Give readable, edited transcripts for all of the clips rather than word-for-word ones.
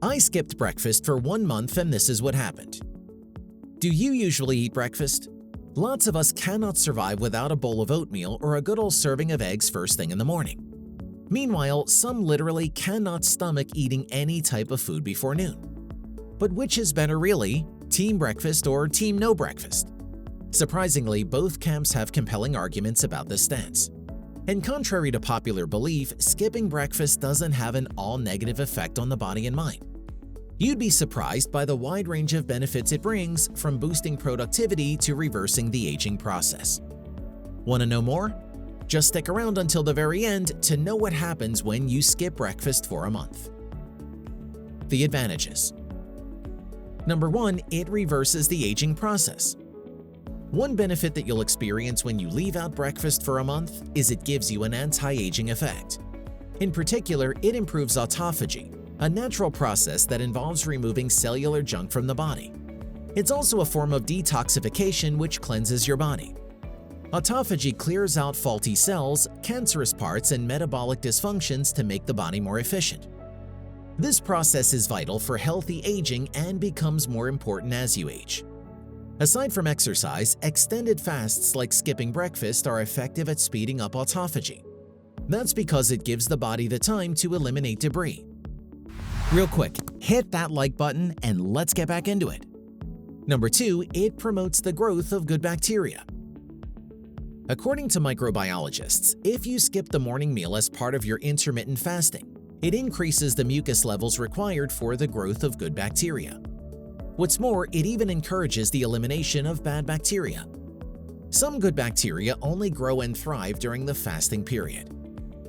I skipped breakfast for 1 month and this is what happened. Do you usually eat breakfast? Lots of us cannot survive without a bowl of oatmeal or a good old serving of eggs first thing in the morning. Meanwhile, some literally cannot stomach eating any type of food before noon. But which is better really, team breakfast or team no breakfast? Surprisingly, both camps have compelling arguments about this stance. And contrary to popular belief, skipping breakfast doesn't have an all-negative effect on the body and mind. You'd be surprised by the wide range of benefits it brings, from boosting productivity to reversing the aging process. Want to know more? Just stick around until the very end to know what happens when you skip breakfast for a month. The advantages. Number 1, it reverses the aging process. One benefit that you'll experience when you leave out breakfast for a month is it gives you an anti-aging effect. In particular, it improves autophagy, a natural process that involves removing cellular junk from the body. It's also a form of detoxification which cleanses your body. Autophagy clears out faulty cells, cancerous parts, and metabolic dysfunctions to make the body more efficient. This process is vital for healthy aging and becomes more important as you age. Aside from exercise, extended fasts like skipping breakfast are effective at speeding up autophagy. That's because it gives the body the time to eliminate debris. Real quick, hit that like button and let's get back into it. Number 2, it promotes the growth of good bacteria. According to microbiologists, if you skip the morning meal as part of your intermittent fasting, it increases the mucus levels required for the growth of good bacteria. What's more, it even encourages the elimination of bad bacteria. Some good bacteria only grow and thrive during the fasting period.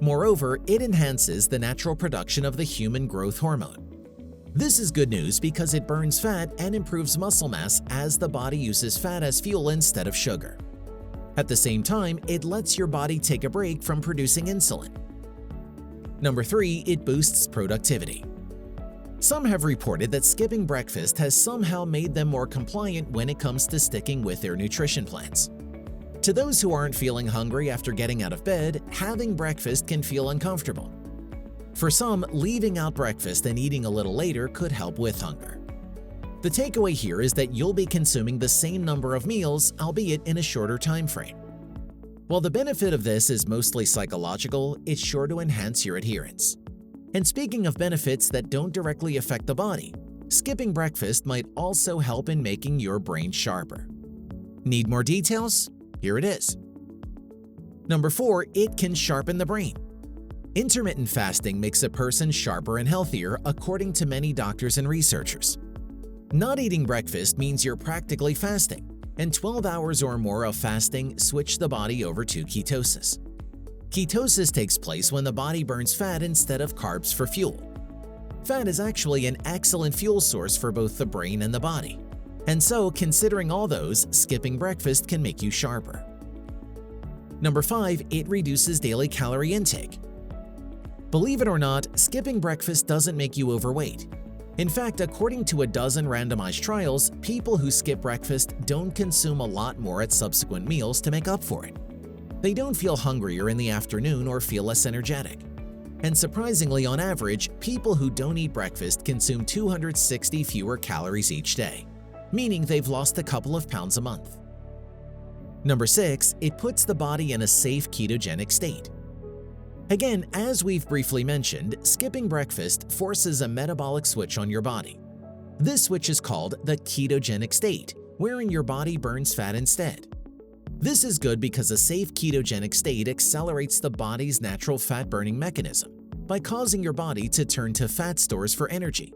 Moreover, it enhances the natural production of the human growth hormone. This is good news because it burns fat and improves muscle mass as the body uses fat as fuel instead of sugar. At the same time, it lets your body take a break from producing insulin. Number 3, it boosts productivity. Some have reported that skipping breakfast has somehow made them more compliant when it comes to sticking with their nutrition plans. To those who aren't feeling hungry after getting out of bed, having breakfast can feel uncomfortable. For some, leaving out breakfast and eating a little later could help with hunger. The takeaway here is that you'll be consuming the same number of meals, albeit in a shorter time frame. While the benefit of this is mostly psychological, it's sure to enhance your adherence. And speaking of benefits that don't directly affect the body, skipping breakfast might also help in making your brain sharper. Need more details? Here it is. Number 4, it can sharpen the brain. Intermittent fasting makes a person sharper and healthier, according to many doctors and researchers. Not eating breakfast means you're practically fasting, and 12 hours or more of fasting switch the body over to ketosis. Ketosis takes place when the body burns fat instead of carbs for fuel. Fat is actually an excellent fuel source for both the brain and the body. And so, considering all those, skipping breakfast can make you sharper. Number 5, it reduces daily calorie intake. Believe it or not, skipping breakfast doesn't make you overweight. In fact, according to a dozen randomized trials, people who skip breakfast don't consume a lot more at subsequent meals to make up for it. They don't feel hungrier in the afternoon or feel less energetic. And surprisingly, on average, people who don't eat breakfast consume 260 fewer calories each day, meaning they've lost a couple of pounds a month. Number 6, it puts the body in a safe ketogenic state. Again, as we've briefly mentioned, skipping breakfast forces a metabolic switch on your body. This switch is called the ketogenic state, wherein your body burns fat instead. This is good because a safe ketogenic state accelerates the body's natural fat-burning mechanism by causing your body to turn to fat stores for energy.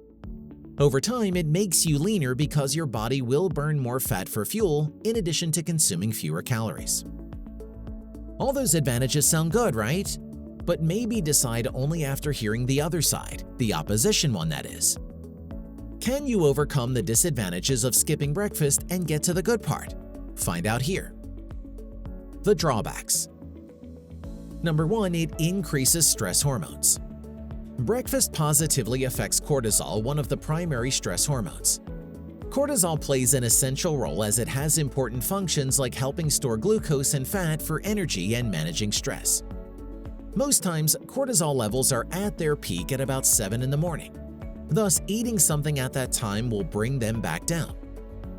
Over time, it makes you leaner because your body will burn more fat for fuel in addition to consuming fewer calories. All those advantages sound good, right? But maybe decide only after hearing the other side, the opposition one that is. Can you overcome the disadvantages of skipping breakfast and get to the good part? Find out here. The drawbacks. Number 1, it increases stress hormones. Breakfast positively affects cortisol, one of the primary stress hormones. Cortisol plays an essential role as it has important functions like helping store glucose and fat for energy and managing stress. Most times, cortisol levels are at their peak at about 7 in the morning. Thus, eating something at that time will bring them back down.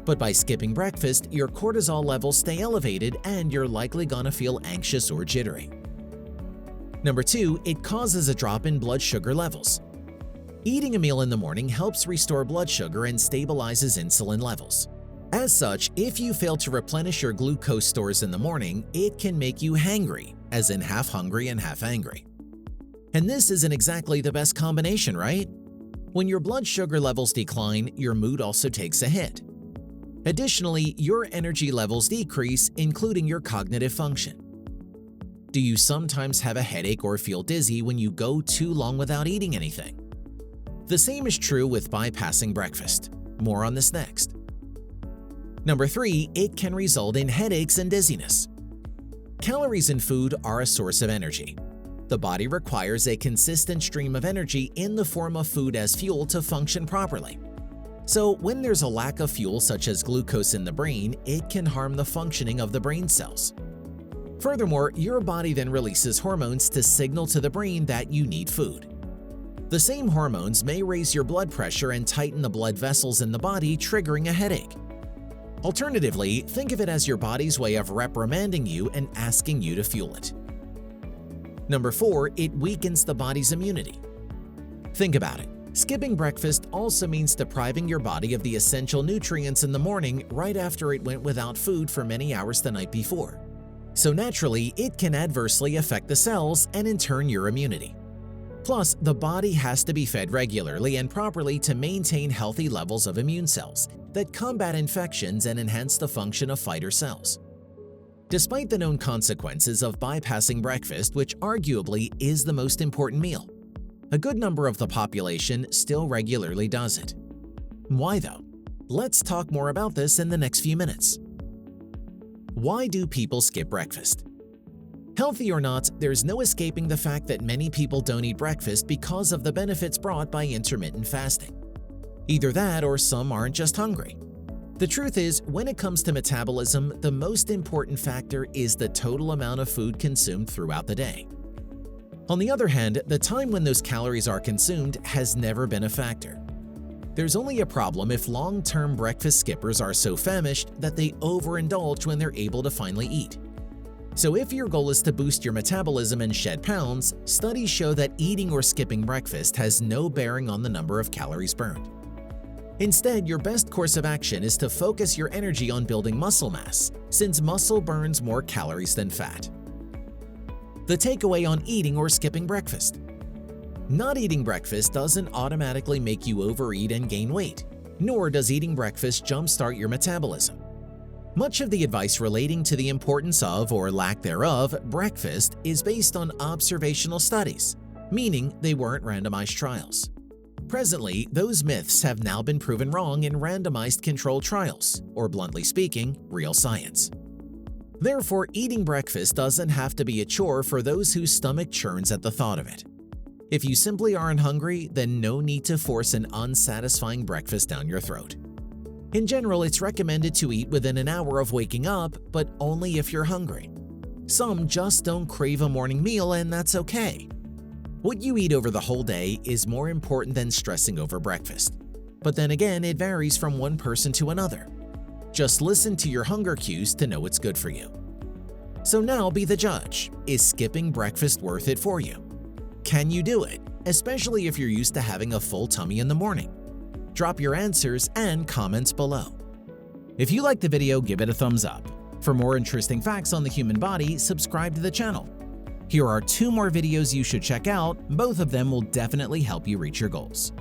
But by skipping breakfast, your cortisol levels stay elevated and you're likely gonna feel anxious or jittery. Number 2, it causes a drop in blood sugar levels. Eating a meal in the morning helps restore blood sugar and stabilizes insulin levels. As such, if you fail to replenish your glucose stores in the morning, it can make you hangry, as in half hungry and half angry. And this isn't exactly the best combination, right? When your blood sugar levels decline, your mood also takes a hit. Additionally, your energy levels decrease, including your cognitive function. Do you sometimes have a headache or feel dizzy when you go too long without eating anything? The same is true with bypassing breakfast. More on this next. Number 3, it can result in headaches and dizziness. Calories in food are a source of energy. The body requires a consistent stream of energy in the form of food as fuel to function properly. So when there's a lack of fuel such as glucose in the brain, it can harm the functioning of the brain cells. Furthermore, your body then releases hormones to signal to the brain that you need food. The same hormones may raise your blood pressure and tighten the blood vessels in the body, triggering a headache. Alternatively, think of it as your body's way of reprimanding you and asking you to fuel it. Number 4, it weakens the body's immunity. Think about it. Skipping breakfast also means depriving your body of the essential nutrients in the morning right after it went without food for many hours the night before. So naturally, it can adversely affect the cells and in turn your immunity. Plus, the body has to be fed regularly and properly to maintain healthy levels of immune cells that combat infections and enhance the function of fighter cells. Despite the known consequences of bypassing breakfast, which arguably is the most important meal, a good number of the population still regularly does it. Why though? Let's talk more about this in the next few minutes. Why do people skip breakfast? Healthy or not, there's no escaping the fact that many people don't eat breakfast because of the benefits brought by intermittent fasting. Either that or some aren't just hungry. The truth is, when it comes to metabolism, the most important factor is the total amount of food consumed throughout the day. On the other hand, the time when those calories are consumed has never been a factor. There's only a problem if long-term breakfast skippers are so famished that they overindulge when they're able to finally eat. So if your goal is to boost your metabolism and shed pounds, studies show that eating or skipping breakfast has no bearing on the number of calories burned. Instead, your best course of action is to focus your energy on building muscle mass, since muscle burns more calories than fat. The takeaway on eating or skipping breakfast. Not eating breakfast doesn't automatically make you overeat and gain weight, nor does eating breakfast jumpstart your metabolism. Much of the advice relating to the importance of, or lack thereof, breakfast is based on observational studies, meaning they weren't randomized trials. Presently, those myths have now been proven wrong in randomized controlled trials, or bluntly speaking, real science. Therefore, eating breakfast doesn't have to be a chore for those whose stomach churns at the thought of it. If you simply aren't hungry, then no need to force an unsatisfying breakfast down your throat. In general, it's recommended to eat within an hour of waking up, but only if you're hungry. Some just don't crave a morning meal, and that's okay. What you eat over the whole day is more important than stressing over breakfast. But then again, it varies from one person to another. Just listen to your hunger cues to know what's good for you. So now be the judge. Is skipping breakfast worth it for you? Can you do it, especially if you're used to having a full tummy in the morning? Drop your answers and comments below. If you liked the video, give it a thumbs up. For more interesting facts on the human body, subscribe to the channel. Here are 2 more videos you should check out. Both of them will definitely help you reach your goals.